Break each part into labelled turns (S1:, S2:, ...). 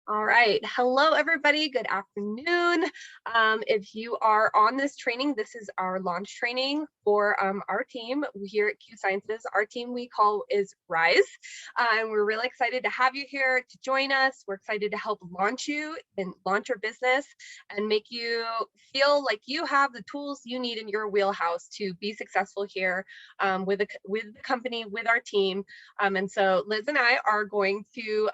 S1: All right. Hello, everybody. Good afternoon. If you are on this training, this is our launch training for our team here at Q Sciences. Our team we call is Rise. And we're really excited to have you here to join us. We're excited to help launch you and launch your business and make you feel like you have the tools you need in your wheelhouse to be successful here with the company, with our team. And so Liz and I are going to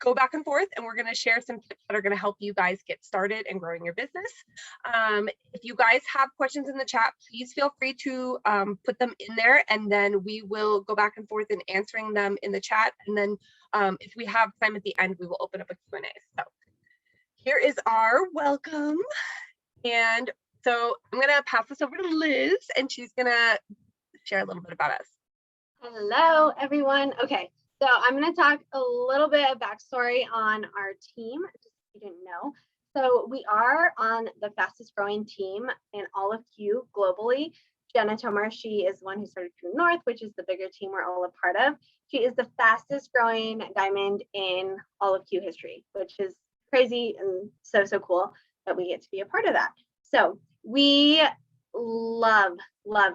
S1: go back and forth, and we're going to share some tips that are going to help you guys get started and growing your business. If you guys have questions in the chat, please feel free to put them in there, and then we will go back and forth in answering them in the chat. And then if we have time at the end, we will open up a Q&A. So here is our welcome. And so I'm going to pass this over to Liz, and she's going to share a little bit about us.
S2: Hello, everyone. Okay. So I'm going to talk a little bit of backstory on our team, just if you didn't know. So we are on the fastest growing team in all of Q globally. Jenna Tomar, she is the one who started True North, which is the bigger team we're all a part of. She is the fastest growing diamond in all of Q history, which is crazy and so cool that we get to be a part of that. So we love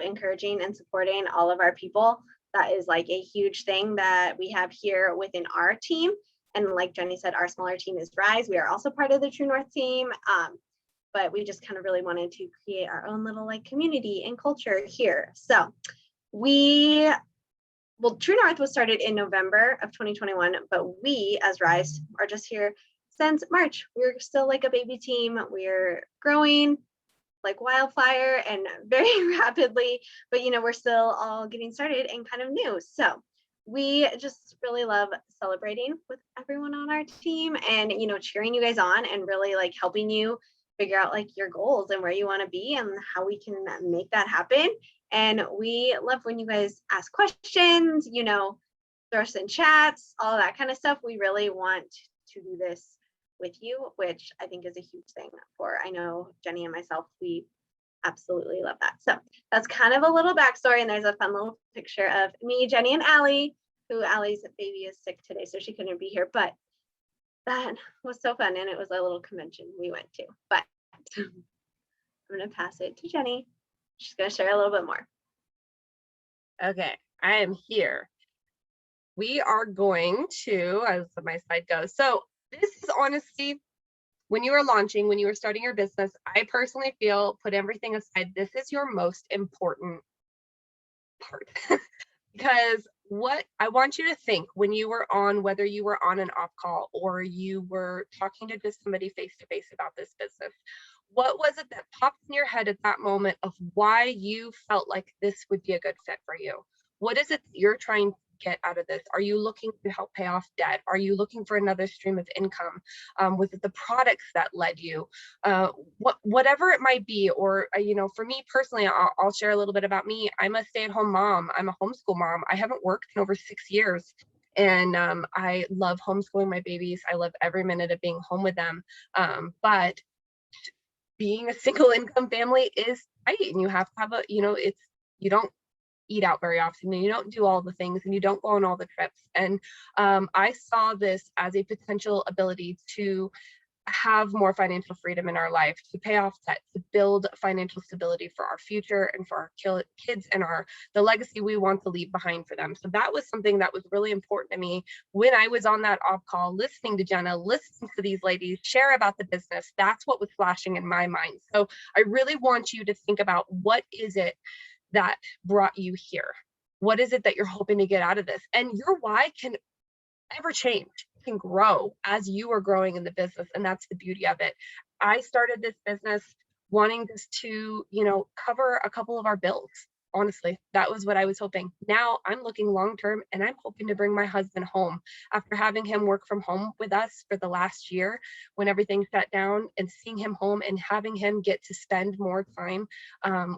S2: encouraging and supporting all of our people. That is like a huge thing that we have here within our team. And like Jenny said, our smaller team is Rise. We are also part of the True North team. But we just kind of really wanted to create our own little like community and culture here. So True North was started in November of 2021, but we as Rise are just here since March. We're still like a baby team. We're growing like wildfire and very rapidly, but we're still all getting started and kind of new. So we just really love celebrating with everyone on our team and cheering you guys on and really like helping you figure out like your goals and where you want to be and how we can make that happen. And we love when you guys ask questions, throw us in chats, all that kind of stuff. We really want to do this with you, which I think is a huge thing I know Jenny and myself, we absolutely love that. So that's kind of a little backstory, and there's a fun little picture of me, Jenny, and Allie, who Allie's baby is sick today, so she couldn't be here, but that was so fun, and it was a little convention we went to. But I'm going to pass it to Jenny. She's going to share a little bit more.
S1: Okay, I am here. We are going to, as my slide goes, so this is honestly, when you are launching, when you are starting your business, I personally feel, put everything aside, this is your most important part. Because what I want you to think when you were on, whether you were on an off call or you were talking to just somebody face to face about this business, what was it that popped in your head at that moment of why you felt like this would be a good fit for you? What is it that you're trying to get out of this? Are you looking to help pay off debt? Are you looking for another stream of income? Was it the products that led you? Whatever it might be, or for me personally, I'll share a little bit about me. I'm a stay-at-home mom. I'm a homeschool mom. I haven't worked in over 6 years. And I love homeschooling my babies. I love every minute of being home with them. But being a single income family is tight, and you have to have you don't eat out very often, and you don't do all the things, and you don't go on all the trips. And I saw this as a potential ability to have more financial freedom in our life, to pay off debt, to build financial stability for our future and for our kids and the legacy we want to leave behind for them. So that was something that was really important to me when I was on that off call, listening to Jenna, listening to these ladies share about the business. That's what was flashing in my mind. So I really want you to think about, what is it that brought you here? What is it that you're hoping to get out of this? And your why can ever change, can grow as you are growing in the business, and that's the beauty of it. I started this business wanting this to cover a couple of our bills. Honestly, that was what I was hoping. Now I'm looking long term, and I'm hoping to bring my husband home after having him work from home with us for the last year when everything shut down, and seeing him home and having him get to spend more time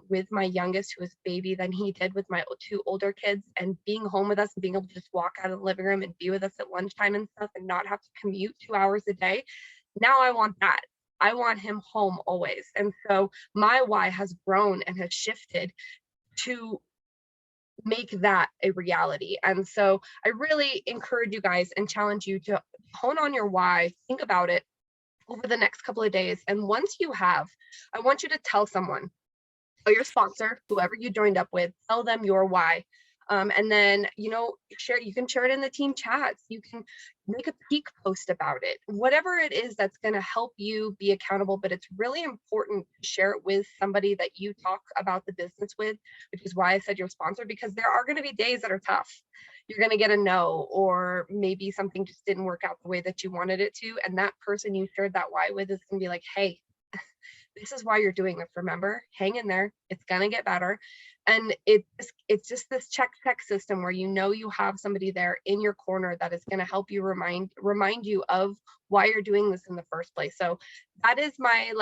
S1: with my youngest, who is baby, than he did with my 2 older kids, and being home with us and being able to just walk out of the living room and be with us at lunchtime and stuff, and not have to commute 2 hours a day. Now I want that. I want him home always. And so my why has grown and has shifted to make that a reality. And so I really encourage you guys and challenge you to hone on your why, think about it over the next couple of days. And once you have, I want you to tell someone, tell your sponsor, whoever you joined up with, tell them your why. And then, you can share it in the team chats. You can make a peak post about it, whatever it is that's going to help you be accountable. But it's really important to share it with somebody that you talk about the business with, which is why I said your sponsor, because there are going to be days that are tough. You're going to get a no, or maybe something just didn't work out the way that you wanted it to. And that person you shared that why with is going to be like, hey, this is why you're doing this. Remember, hang in there. It's going to get better. And it's just this check system where you have somebody there in your corner that is going to help you remind you of why you're doing this in the first place. So that is my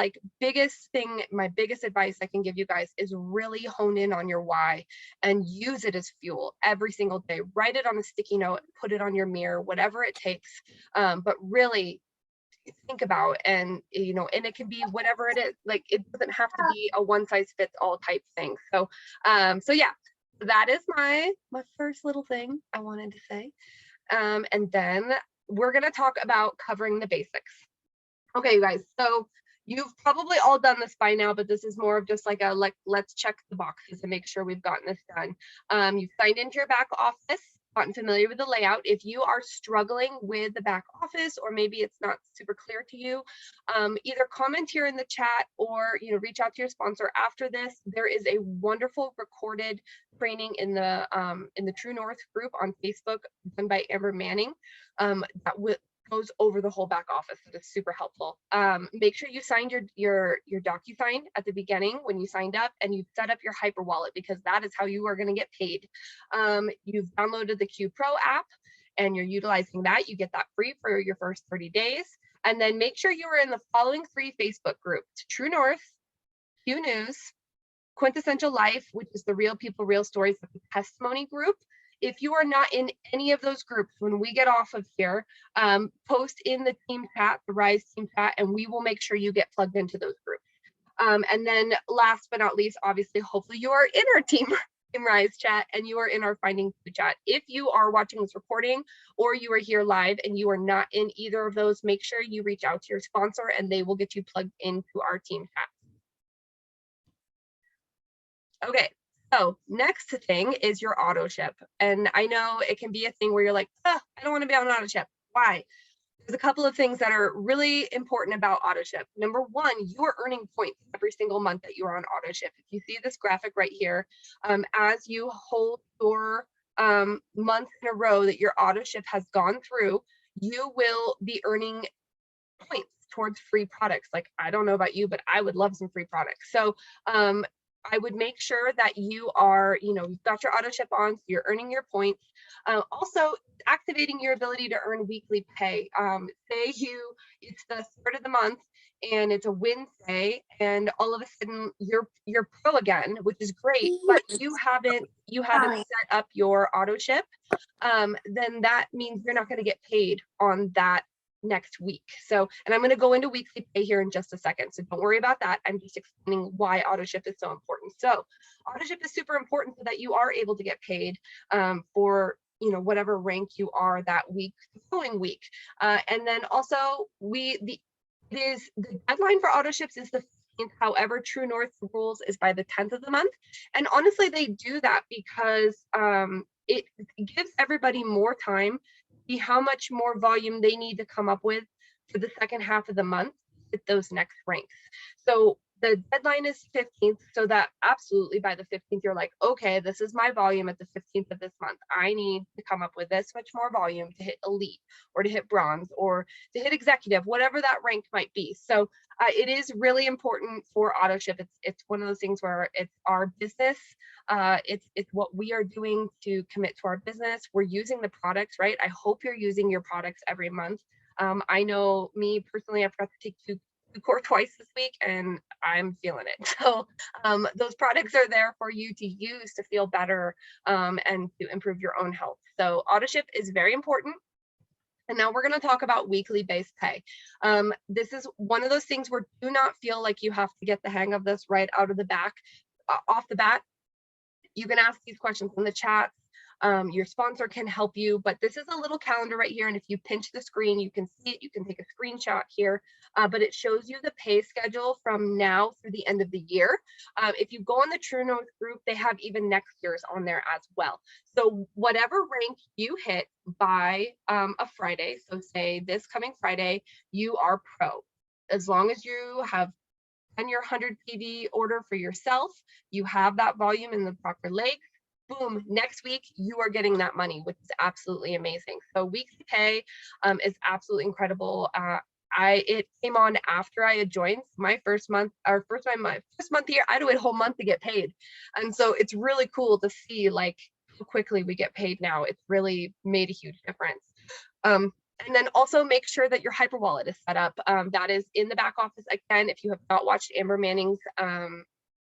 S1: biggest thing. My biggest advice I can give you guys is really hone in on your why and use it as fuel every single day. Write it on a sticky note, put it on your mirror, whatever it takes. But really think about, and it can be whatever it is. Like, it doesn't have to be a one size fits all type thing. So yeah, that is my first little thing I wanted to say. And then we're going to talk about covering the basics. Okay, you guys, so you've probably all done this by now, but this is more of just let's check the boxes and make sure we've gotten this done. You've signed into your back office, gotten familiar with the layout. If you are struggling with the back office, or maybe it's not super clear to you, either comment here in the chat or reach out to your sponsor after this. There is a wonderful recorded training in the True North group on Facebook done by Amber Manning that goes over the whole back office. It is super helpful. Make sure you signed your DocuSign at the beginning when you signed up, and you set up your Hyper Wallet, because that is how you are going to get paid. You've downloaded the Q Pro app and you're utilizing that. You get that free for your first 30 days. And then make sure you are in the following 3 Facebook groups: True North, Q News, Quintessential Life, which is the Real People, Real Stories of the Testimony group. If you are not in any of those groups, when we get off of here, post in the team chat, the Rise team chat, and we will make sure you get plugged into those groups. And then last but not least, obviously, hopefully you are in our team Rise chat and you are in our Finding Food chat. If you are watching this recording or you are here live and you are not in either of those, make sure you reach out to your sponsor and they will get you plugged into our team chat. Okay. So next thing is your auto ship. And I know it can be a thing where you're like, I don't want to be on auto ship. Why? There's a couple of things that are really important about auto ship. Number one, you are earning points every single month that you are on auto ship. If you see this graphic right here, as you hold your months in a row that your auto ship has gone through, you will be earning points towards free products. Like, I don't know about you, but I would love some free products. So I would make sure that you are, you've got your auto ship on, so you're earning your points. Also, activating your ability to earn weekly pay. Say it's the start of the month and it's a Wednesday, and all of a sudden you're pro again, which is great, but you haven't set up your auto ship. Then that means you're not going to get paid on that next week. So, and I'm going to go into weekly pay here in just a second, so don't worry about that. I'm just explaining why auto ship is so important. So auto ship is super important so that you are able to get paid for whatever rank you are that week, the following week. And then also the deadline for auto ships is the 15th. However, True North rules is by the 10th of the month. And honestly, they do that because it gives everybody more time to see how much more volume they need to come up with for the second half of the month with those next ranks. So the deadline is 15th, so that absolutely by the 15th, you're like, okay, this is my volume at the 15th of this month. I need to come up with this much more volume to hit elite or to hit bronze or to hit executive, whatever that rank might be. So it is really important for auto ship. It's one of those things where it's our business. It's what we are doing to commit to our business. We're using the products, right? I hope you're using your products every month. I know me personally, I forgot to take two core twice this week and I'm feeling it. So those products are there for you to use to feel better and to improve your own health. So auto ship is very important. And now we're going to talk about weekly based pay. This is one of those things where do not feel like you have to get the hang of this right out of the off the bat. You can ask these questions in the chat. Your sponsor can help you, but this is a little calendar right here. And if you pinch the screen, you can see it. You can take a screenshot here, but it shows you the pay schedule from now through the end of the year. If you go on the True North group, they have even next year's on there as well. So whatever rank you hit by a Friday, so say this coming Friday, you are pro. As long as you have done your 100 PV order for yourself, you have that volume in the proper leg, boom, next week you are getting that money, which is absolutely amazing. So weekly pay is absolutely incredible. It came on after I had joined my first month here. I had to wait a whole month to get paid. And so it's really cool to see like how quickly we get paid now. It's really made a huge difference. And then also make sure that your hyper wallet is set up. That is in the back office. Again, if you have not watched Amber Manning's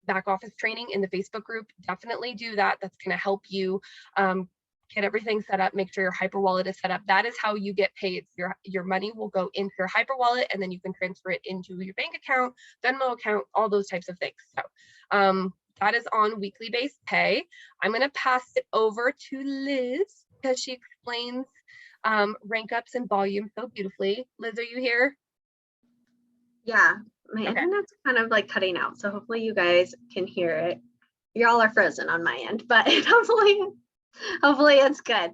S1: back office training in the Facebook group, definitely do that. That's going to help you get everything set up, make sure your hyper wallet is set up. That is how you get paid. Your money will go into your hyper wallet, and then you can transfer it into your bank account, Venmo account, all those types of things. So that is on weekly based pay. I'm going to pass it over to Liz because she explains rank ups and volume so beautifully. Liz, are you here?
S2: Yeah, my
S1: Okay.
S2: internet's kind of like cutting out, so hopefully you guys can hear it. Y'all are frozen on my end, but hopefully it's good.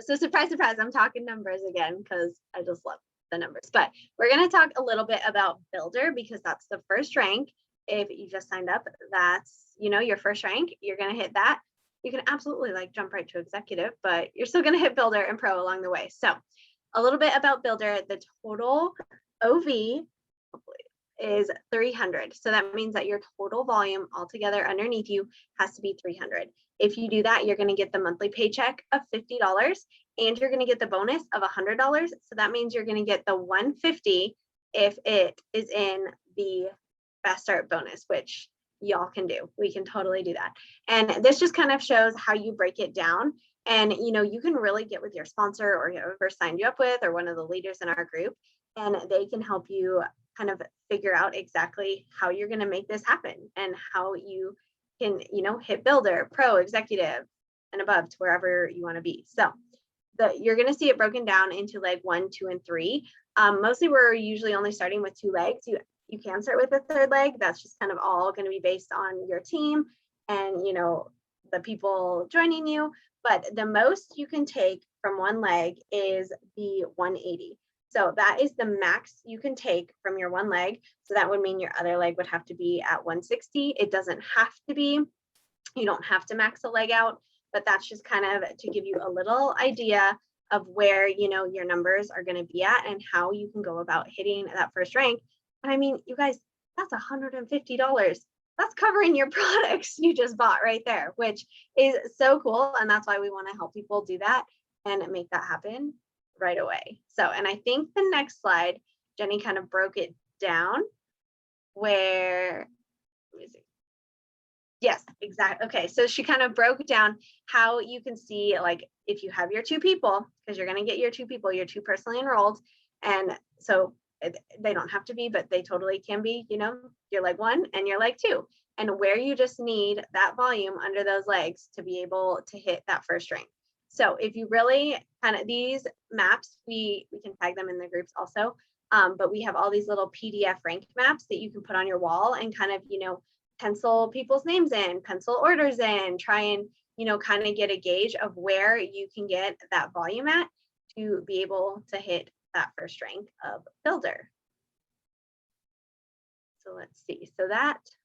S2: So surprise, surprise, I'm talking numbers again because I just love the numbers. But we're gonna talk a little bit about Builder because that's the first rank. If you just signed up, that's your first rank. You're gonna hit that. You can absolutely like jump right to executive, but you're still gonna hit Builder and Pro along the way. So a little bit about Builder. The total OV is 300. So that means that your total volume altogether underneath you has to be 300. If you do that, you're going to get the monthly paycheck of $50 and you're going to get the bonus of $100. So that means you're going to get the 150 if it is in the Fast Start bonus, which y'all can do. We can totally do that. And this just kind of shows how you break it down. And you can really get with your sponsor or whoever signed you up with or one of the leaders in our group, and they can help you kind of figure out exactly how you're going to make this happen and how you can, hit Builder, Pro, Executive, and above to wherever you want to be. So you're going to see it broken down into leg 1, 2, and 3. Mostly we're usually only starting with 2 legs. You can start with a third leg. That's just kind of all going to be based on your team and, the people joining you. But the most you can take from one leg is the 180. So that is the max you can take from your one leg. So that would mean your other leg would have to be at 160. It doesn't have to be. You don't have to max a leg out, but that's just kind of to give you a little idea of where, your numbers are going to be at and how you can go about hitting that first rank. And I mean, you guys, that's $150. That's covering your products you just bought right there, which is so cool. And that's why we want to help people do that and make that happen right away. So, and I think the next slide, Jenny kind of broke it down where, let me see. Yes, exactly. Okay, so she kind of broke down how you can see, like, if you have your 2 people, because you're going to get your 2 people, your 2 personally enrolled. And so they don't have to be, but they totally can be, your leg 1 and your leg 2. And where you just need that volume under those legs to be able to hit that first rank. So if you really kind of, these maps, we can tag them in the groups also, but we have all these little PDF rank maps that you can put on your wall and kind of, pencil people's names in, pencil orders in, try and, kind of get a gauge of where you can get that volume at to be able to hit that first rank of Builder. So let's see. So that just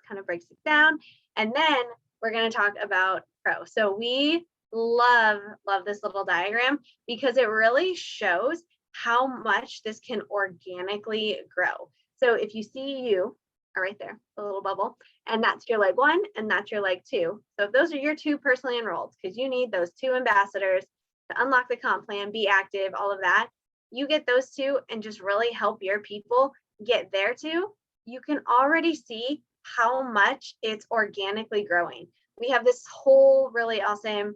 S2: kind of breaks it down. And then we're going to talk about Pro. So we love this little diagram because it really shows how much this can organically grow. So if you see you are right there, the little bubble, and that's your leg 1 and that's your leg 2. So if those are your 2 personally enrolled, because you need those 2 ambassadors to unlock the comp plan, be active, all of that, you get those 2 and just really help your people get there too. You can already see how much it's organically growing. We have this whole really awesome,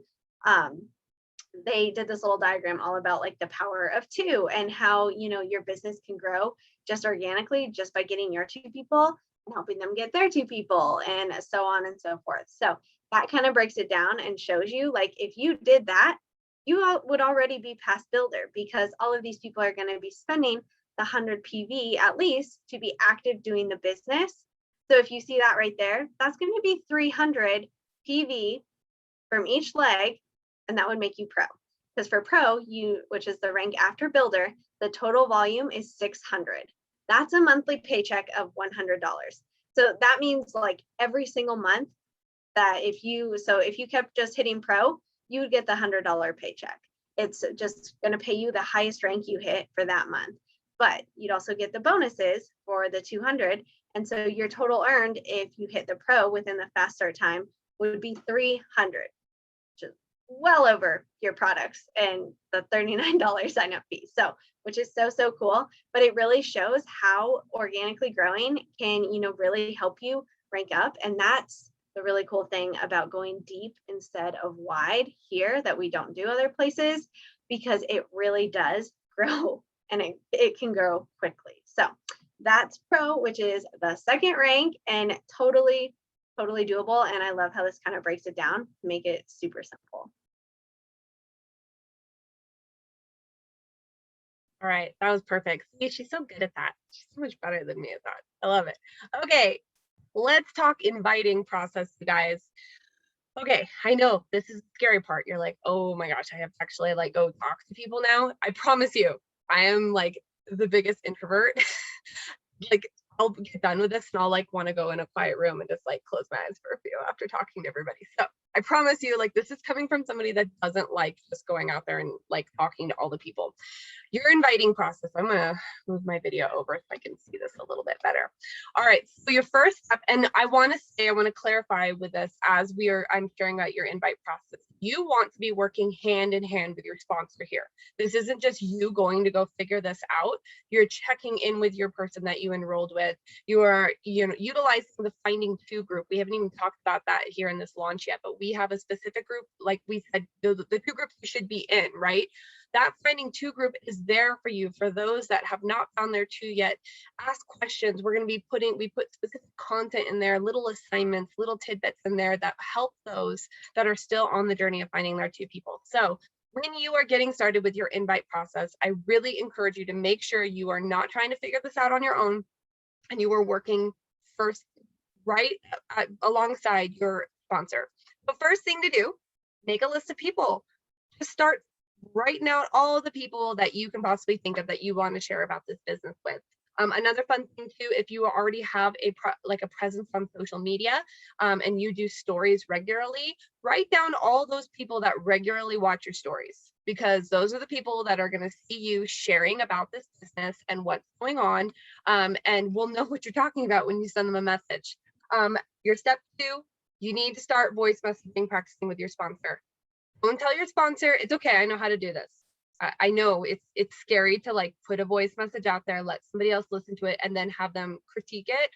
S2: they did this little diagram all about like the power of 2 and how, your business can grow just organically, just by getting your 2 people. and helping them get their 2 people, and so on and so forth. So that kind of breaks it down and shows you, like, if you did that, you would already be past builder, because all of these people are going to be spending the 100 PV at least to be active doing the business. So if you see that right there, that's going to be 300 PV from each leg, and that would make you pro. Because for pro, which is the rank after builder, the total volume is 600. That's a monthly paycheck of $100. So that means, like, every single month that if you kept just hitting pro, you would get the $100 paycheck. It's just going to pay you the highest rank you hit for that month. But you'd also get the bonuses for the 200. And so your total earned, if you hit the pro within the fast start time, would be 300, which is well over your products and the $39 sign up fee. So, which is so, so cool. But it really shows how organically growing can, really help you rank up. And that's the really cool thing about going deep instead of wide here that we don't do other places, because it really does grow, and it can grow quickly. So that's pro, which is the second rank, and totally doable. And I love how this kind of breaks it down to make it super simple.
S1: All right, that was perfect. See, she's so good at that. She's so much better than me at that. I love it. Okay, let's talk inviting process, you guys. Okay, I know this is the scary part. You're like, oh my gosh, I have to actually like go talk to people now. I promise you, I am like the biggest introvert. Like, I'll get done with this and I'll like want to go in a quiet room and just like close my eyes for a few after talking to everybody. So I promise you, like, this is coming from somebody that doesn't like just going out there and like talking to all the people. Your inviting process, I'm gonna move my video over so I can see this a little bit better. All right, so your first step, and I want to clarify with this as I'm sharing about your invite process. You want to be working hand in hand with your sponsor here. This isn't just you going to go figure this out. You're checking in with your person that you enrolled with. You are, utilizing the Finding Two group. We haven't even talked about that here in this launch yet, but we have a specific group, like we said, the 2 groups you should be in, right? That Finding Two group is there for you. For those that have not found their 2 yet, ask questions. We put specific content in there, little assignments, little tidbits in there that help those that are still on the journey of finding their 2 people. So when you are getting started with your invite process, I really encourage you to make sure you are not trying to figure this out on your own, and you are working first right alongside your sponsor. The first thing to do, make a list of people. Just start writing out all of the people that you can possibly think of that you want to share about this business with. Another fun thing too, if you already have a presence on social media and you do stories regularly, write down all those people that regularly watch your stories, because those are the people that are going to see you sharing about this business and what's going on, and will know what you're talking about when you send them a message. Your step 2, you need to start voice messaging, practicing with your sponsor. Don't tell your sponsor, it's okay, I know how to do this. I know it's scary to like put a voice message out there, let somebody else listen to it, and then have them critique it.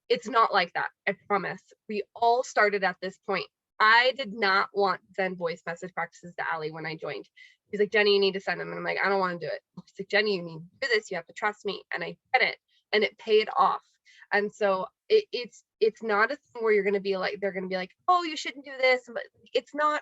S1: It's not like that, I promise. We all started at this point. I did not want to send voice message practices to Ali when I joined. He's like, Jenny, you need to send them. And I'm like, I don't want to do it. He's like, Jenny, you need to do this. You have to trust me. And I did it, and it paid off. And so it's not a thing where you're going to be like, they're going to be like, oh, you shouldn't do this. But it's not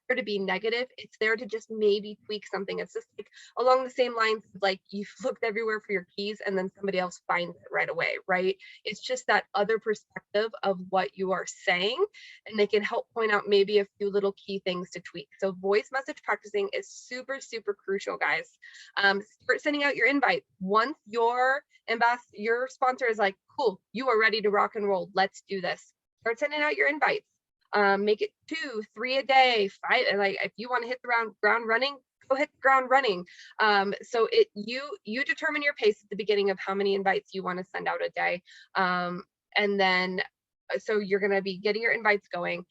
S1: there to be negative. It's there to just maybe tweak something. It's just like along the same lines of like you've looked everywhere for your keys and then somebody else finds it right away, right? It's just that other perspective of what you are saying, and they can help point out maybe a few little key things to tweak. So voice message practicing is super, super crucial, guys. Start sending out your invite. Once your sponsor is like, cool, you are ready to rock and roll, let's do this. Start sending out your invites. Make it 2, 3 a day, 5. And like if you want to hit the ground running, go hit the ground running. So you determine your pace at the beginning of how many invites you want to send out a day, and then so you're going to be getting your invites going.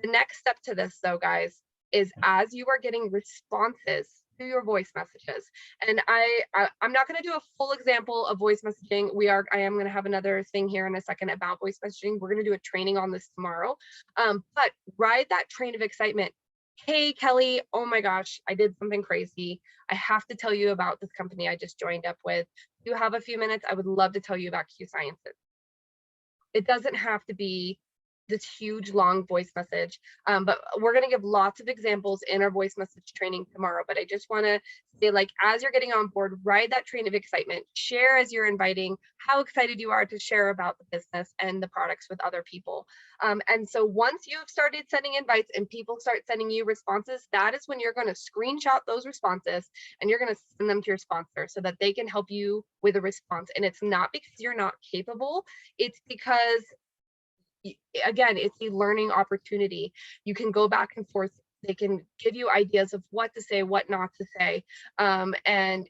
S1: The next step to this, though, guys, is as you are getting responses to your voice messages, and I'm not going to do a full example of voice messaging. I am going to have another thing here in a second about voice messaging. We're going to do a training on this tomorrow, but ride that train of excitement. Hey Kelly, oh my gosh, I did something crazy. I have to tell you about this company I just joined up with. Do you have a few minutes? I would love to tell you about Q Sciences. It doesn't have to be this huge long voice message, but we're going to give lots of examples in our voice message training tomorrow. But I just want to say, like, as you're getting on board, ride that train of excitement, share as you're inviting how excited you are to share about the business and the products with other people. And so once you've started sending invites and people start sending you responses, that is when you're going to screenshot those responses and you're going to send them to your sponsor so that they can help you with a response. And it's not because you're not capable, it's because, again, it's a learning opportunity. You can go back and forth. They can give you ideas of what to say, what not to say, and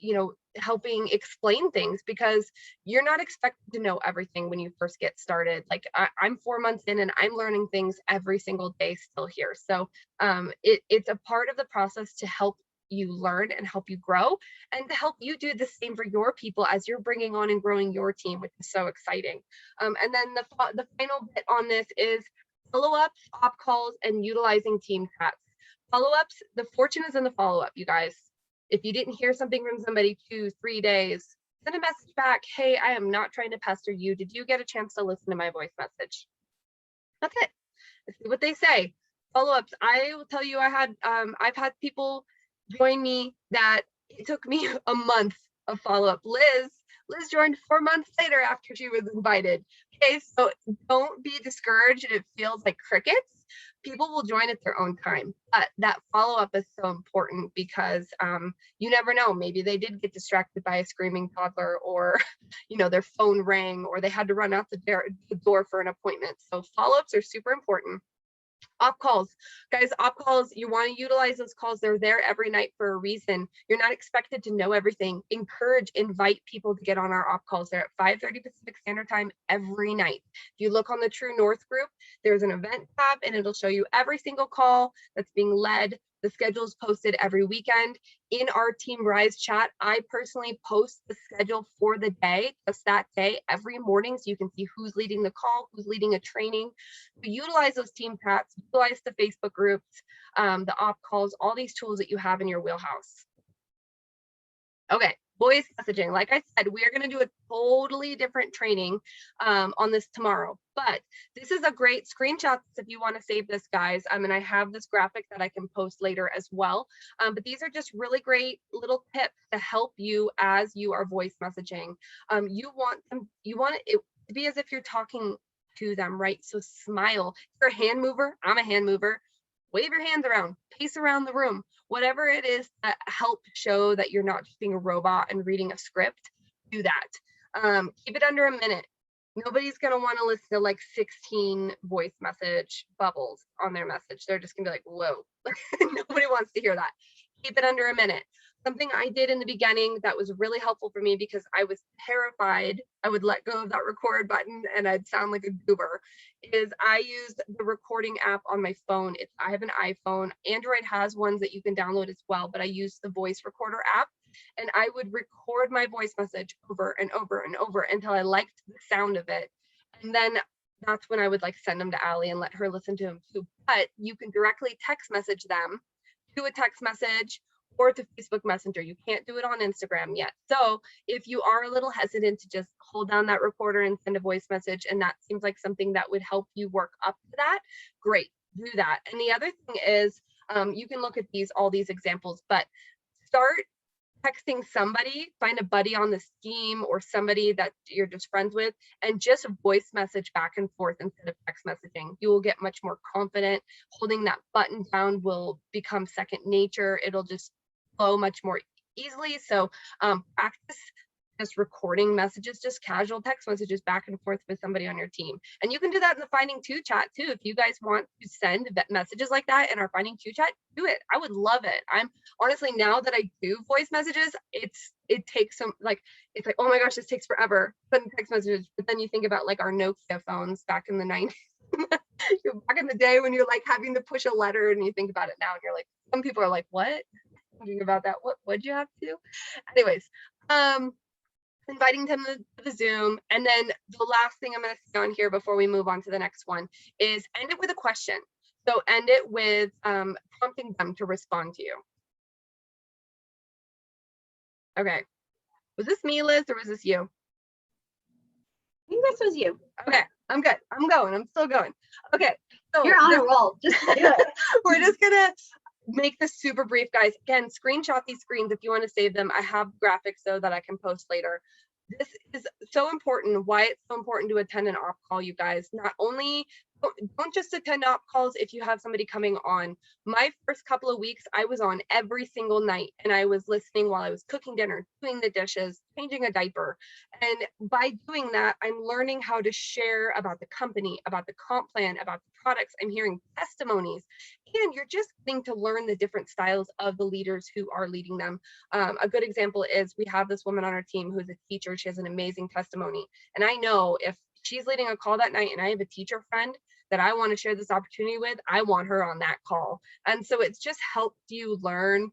S1: helping explain things, because you're not expected to know everything when you first get started. Like I'm 4 months in and I'm learning things every single day still here. So it's a part of the process to help you learn and help you grow, and to help you do the same for your people as you're bringing on and growing your team, which is so exciting. And then the final bit on this is follow-ups, op calls, and utilizing team chats. Follow-ups, the fortune is in the follow-up, you guys. If you didn't hear something from somebody 2-3 days, send a message back. Hey, I am not trying to pester you. Did you get a chance to listen to my voice message? That's it. Let's see what they say. Follow-ups, I will tell you, I've had people join me that it took me a month of follow-up. Liz joined 4 months later after she was invited. Okay, so don't be discouraged if it feels like crickets. People will join at their own time, but that follow-up is so important because you never know. Maybe they did get distracted by a screaming toddler, or their phone rang, or they had to run out the door for an appointment. So follow-ups are super important. Op calls, guys, op calls, you want to utilize those calls. They're there every night for a reason. You're not expected to know everything. Invite people to get on our op calls. They're at 5:30 Pacific Standard Time every night. If you look on the True North group, there's an event tab and it'll show you every single call that's being led. The schedule is posted every weekend. In our Team Rise chat, I personally post the schedule for the day, just that day, every morning, so you can see who's leading the call, who's leading a training. So utilize those team chats, utilize the Facebook groups, the op calls, all these tools that you have in your wheelhouse. Okay, voice messaging. Like I said, we are going to do a totally different training on this tomorrow, but this is a great screenshot if you want to save this, guys. And I have this graphic that I can post later as well. But these are just really great little tips to help you as you are voice messaging. You want it to be as if you're talking to them, right? So smile. If you're a hand mover, I'm a hand mover. Wave your hands around, pace around the room, whatever it is that helps show that you're not just being a robot and reading a script, do that. Keep it under a minute. Nobody's going to want to listen to like 16 voice message bubbles on their message. They're just going to be like, whoa, nobody wants to hear that. Keep it under a minute. Something I did in the beginning that was really helpful for me, because I was terrified I would let go of that record button and I'd sound like a goober, is I used the recording app on my phone. I have an iPhone. Android has ones that you can download as well, but I use the voice recorder app, and I would record my voice message over and over and over until I liked the sound of it. And then that's when I would like send them to Allie and let her listen to them too. But you can directly text message them to a text message or to Facebook Messenger. You can't do it on Instagram yet. So if you are a little hesitant to just hold down that recorder and send a voice message, and that seems like something that would help you work up to that, great, do that. And the other thing is, you can look at all these examples, but start texting somebody, find a buddy on the scheme or somebody that you're just friends with, and just voice message back and forth instead of text messaging. You will get much more confident. Holding that button down will become second nature. It'll just flow much more easily. So practice just recording messages, just casual text messages back and forth with somebody on your team. And you can do that in the Finding Two chat too. If you guys want to send messages like that in our Finding Two chat, do it. I would love it. I'm honestly, now that I do voice messages, it takes some, like, it's like, oh my gosh, this takes forever sending text messages. But then you think about like our Nokia phones back in the 90s. Back in the day when you're like having to push a letter, and you think about it now and you're like, some people are like, what? Thinking about that, what would you have to do? Anyways, inviting them to the Zoom. And then the last thing I'm going to say on here before we move on to the next one is end it with a question. So end it with prompting them to respond to you. Okay. Was this me, Liz, or was this you?
S2: I think this was you.
S1: Okay. I'm good. I'm going. I'm still going. Okay. So
S2: You're on a roll. Just do it.
S1: we're just gonna make this super brief, guys. Again, screenshot these screens if you want to save them. I have graphics though that I can post later. This is so important. Why it's so important to attend an op call, you guys. Not only don't just attend op calls if you have somebody coming on. My first couple of weeks, I was on every single night and I was listening while I was cooking dinner, doing the dishes, changing a diaper. And by doing that, I'm learning how to share about the company, about the comp plan, about the products. I'm hearing testimonies, and you're just getting to learn the different styles of the leaders who are leading them. A good example is we have this woman on our team who's a teacher. She has an amazing testimony. And I know if she's leading a call that night and I have a teacher friend that I want to share this opportunity with, I want her on that call. And so it's just helped you learn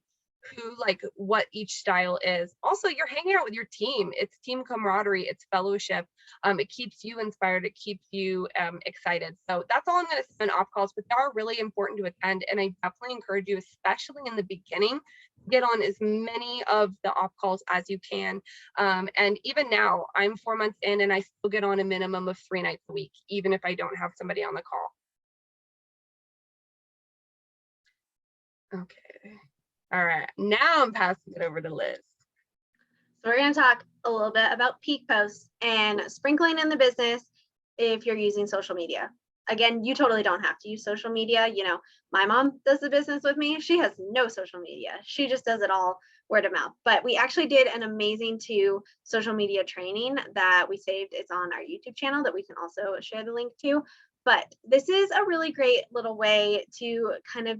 S1: who, like, what each style is. Also, you're hanging out with your team. It's team camaraderie, it's fellowship. It keeps you inspired, it keeps you excited. So that's all I'm going to say on off calls, but they are really important to attend. And I definitely encourage you, especially in the beginning, get on as many of the off calls as you can. And even now, I'm 4 months in and I still get on a minimum of 3 nights a week, even if I don't have somebody on the call. Okay. All right. Now I'm passing it over to Liz.
S2: So we're going to talk a little bit about peak posts and sprinkling in the business if you're using social media. Again, you totally don't have to use social media. You know, my mom does the business with me. She has no social media. She just does it all word of mouth. But we actually did an amazing social media training that we saved. It's on our YouTube channel that we can also share the link to. But this is a really great little way to kind of,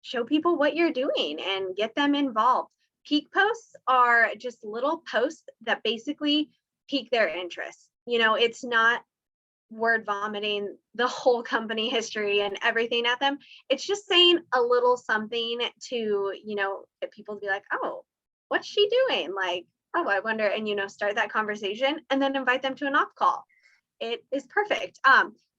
S2: show people what you're doing and get them involved. Peak posts are just little posts that basically pique their interest. It's not word vomiting the whole company history and everything at them. It's just saying a little something to, get people to be like, oh, what's she doing? Like, oh, I wonder, and, start that conversation and then invite them to an op call. It is perfect.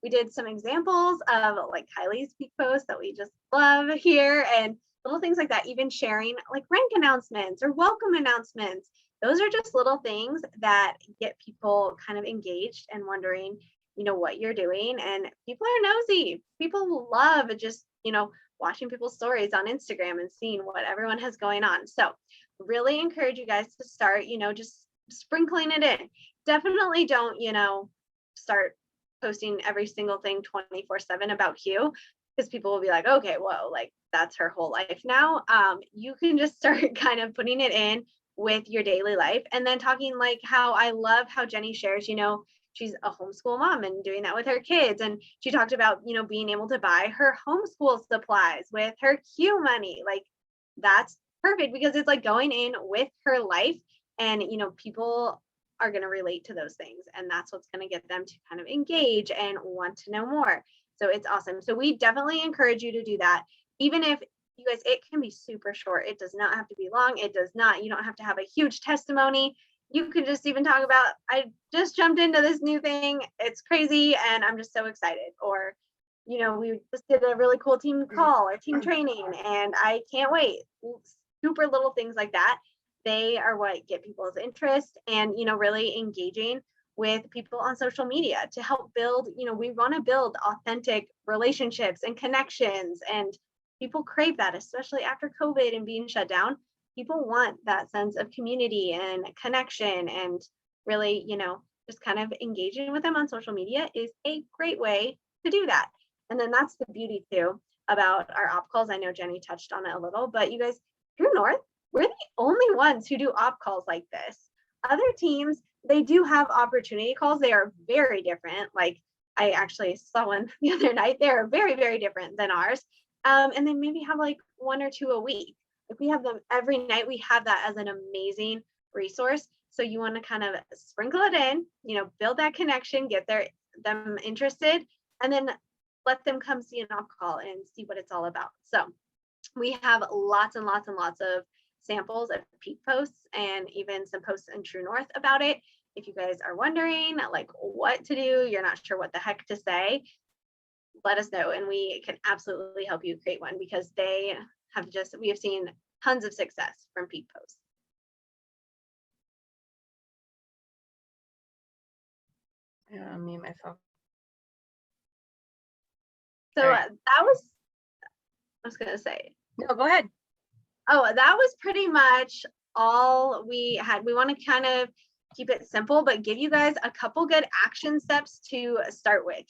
S2: We did some examples of like Kylie's peak post that we just love here, and little things like that, even sharing like rank announcements or welcome announcements. Those are just little things that get people kind of engaged and wondering, what you're doing. And people are nosy. People love just, watching people's stories on Instagram and seeing what everyone has going on. So really encourage you guys to start, just sprinkling it in. Definitely don't, start posting every single thing 24/7 about you, because people will be like, okay, whoa, like that's her whole life now. You can just start kind of putting it in with your daily life, and then talking like how I love how Jenny shares, she's a homeschool mom and doing that with her kids. And she talked about, being able to buy her homeschool supplies with her Q money. Like that's perfect because it's like going in with her life, and, people are going to relate to those things. And that's what's going to get them to kind of engage and want to know more. So it's awesome. So we definitely encourage you to do that. Even if you guys, it can be super short. It does not have to be long. You don't have to have a huge testimony. You could just even talk about, I just jumped into this new thing. It's crazy. And I'm just so excited. Or, we just did a really cool team call or team training and I can't wait. Super little things like that. They are what get people's interest and, really engaging with people on social media to help build, we want to build authentic relationships and connections, and people crave that, especially after COVID and being shut down. People want that sense of community and connection, and really, just kind of engaging with them on social media is a great way to do that. And then that's the beauty too about our op calls. I know Jenny touched on it a little, but you guys, True North, we're the only ones who do op calls like this. Other teams, they do have opportunity calls. They are very different. Like I actually saw one the other night. They're very, very different than ours. And then maybe have like 1 or 2 a week. If we have them every night, we have that as an amazing resource. So you want to kind of sprinkle it in, build that connection, get them interested, and then let them come see an op call and see what it's all about. So we have lots and lots and lots of samples of peak posts and even some posts in True North about it. If you guys are wondering like what to do, you're not sure what the heck to say, let us know and we can absolutely help you create one, because we have seen tons of success from peak posts.
S1: Me and myself.
S2: So
S1: Right.
S2: that was, I was gonna say,
S1: No, go ahead.
S2: oh, that was pretty much all we had. We want to kind of keep it simple, but give you guys a couple good action steps to start with,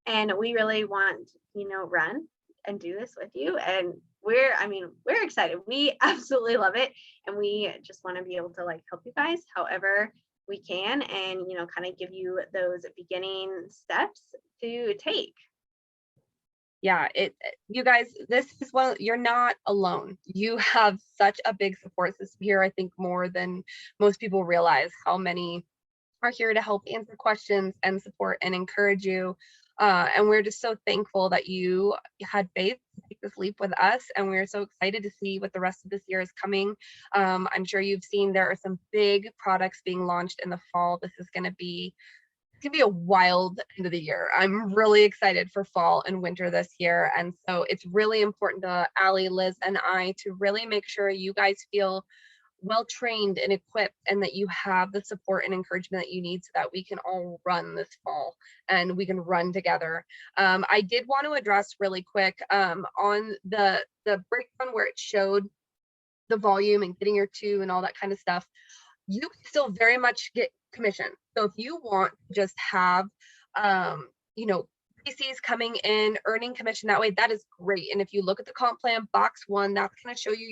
S2: and we really want, run and do this with you. And we're excited. We absolutely love it. And we just want to be able to like help you guys however we can and, kind of give you those beginning steps to take.
S1: Yeah, you guys, this is you're not alone. You have such a big support system here. I think more than most people realize how many are here to help answer questions and support and encourage you. And we're just so thankful that you had faith to take this leap with us. And we're so excited to see what the rest of this year is coming. I'm sure you've seen there are some big products being launched in the fall. This is going to be it's gonna be a wild end of the year. I'm really excited for fall and winter this year. And so it's really important to Allie, Liz, and I to really make sure you guys feel well trained and equipped and that you have the support and encouragement that you need so that we can all run this fall and we can run together. I did want to address really quick on the breakdown where it showed the volume and getting your two and all that kind of stuff. You can still very much get commission. So if you want to just have, you know, PCs coming in, earning commission that way, that is great. And if you look at the comp plan box one, that's going to show you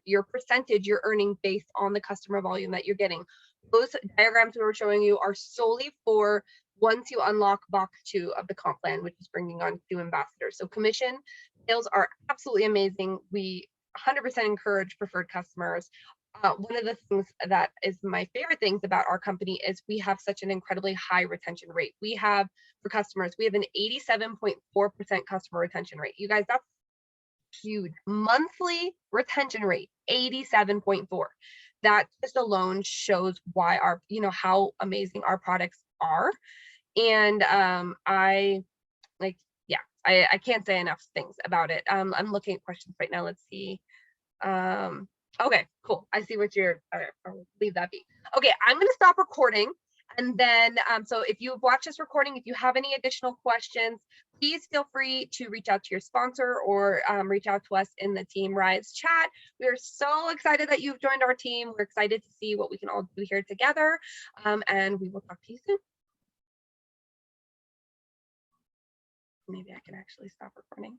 S1: your percentage you're earning based on the customer volume that you're getting. Those diagrams we were showing you are solely for once you unlock box two of the comp plan, which is bringing on two ambassadors. So commission sales are absolutely amazing. We 100% encourage preferred customers. One of the things that is my favorite things about our company is we have such an incredibly high retention rate. We have for customers, we have an 87.4% customer retention rate. You guys, that's huge. Monthly retention rate, 87.4. That just alone shows why how amazing our products are. And I can't say enough things about it. I'm looking at questions right now. Let's see. Okay, cool. I see what I'll leave that be. Okay, I'm going to stop recording. And then, so if you've watched this recording, if you have any additional questions, please feel free to reach out to your sponsor or reach out to us in the Team Rise chat. We are so excited that you've joined our team. We're excited to see what we can all do here together. And we will talk to you soon. Maybe I can actually stop recording.